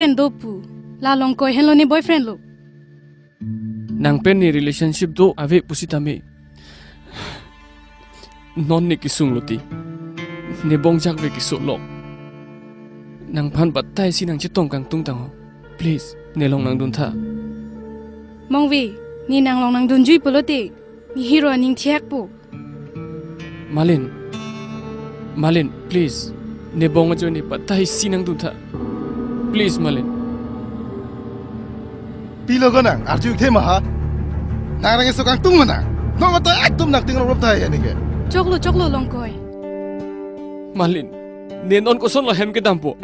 friend do pu la long koi hello ni boyfriend lo nang pen ni relationship do ave pusitame non ni kisung loti ne bongjak ve kisuk lo nang phan batai si nang chitong kang tung tang please ne long nang dun tha mongvi ni nang long nang dun jui polote ni hero ning thiak pu Malin please ne bong ajo ni batai si nang dun tha please Malin pilo ko nang arju the ma nang rang so kang tung mana no mata aktum nak ting rob thai ani ke choklo long koi Malin ne non ko son lo hem ke dampo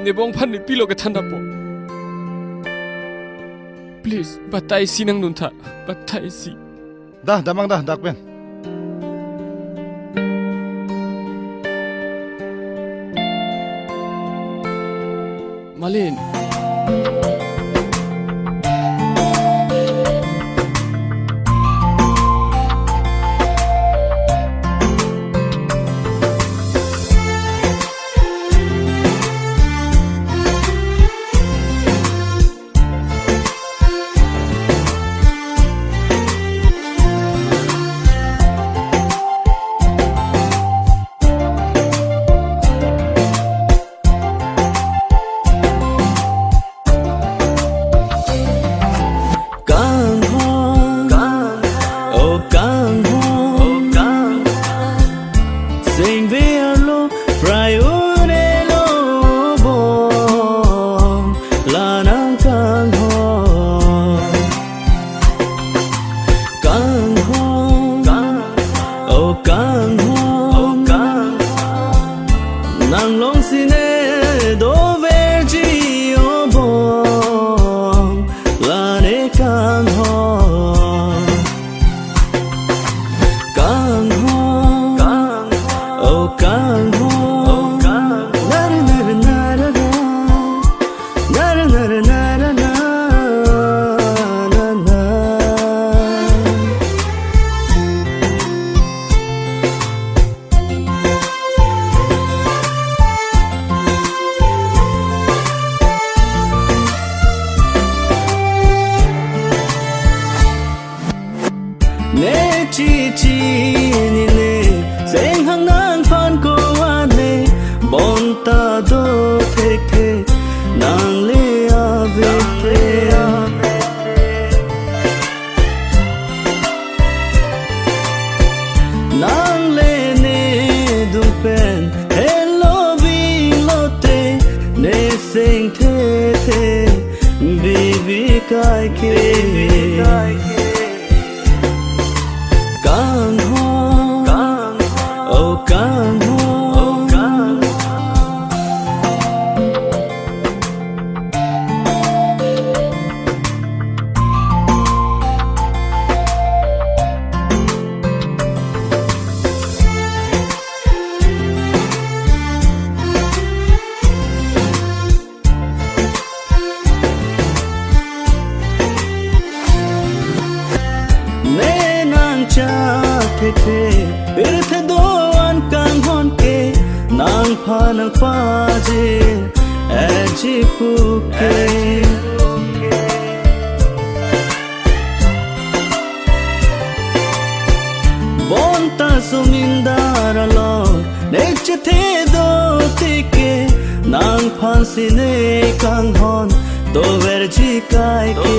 ne bong phan ni pilo ke thanda po please batai si nang dun tha batai si dah damang dah dak pen Malin nang phan si ne kang hon do ver ji kai ke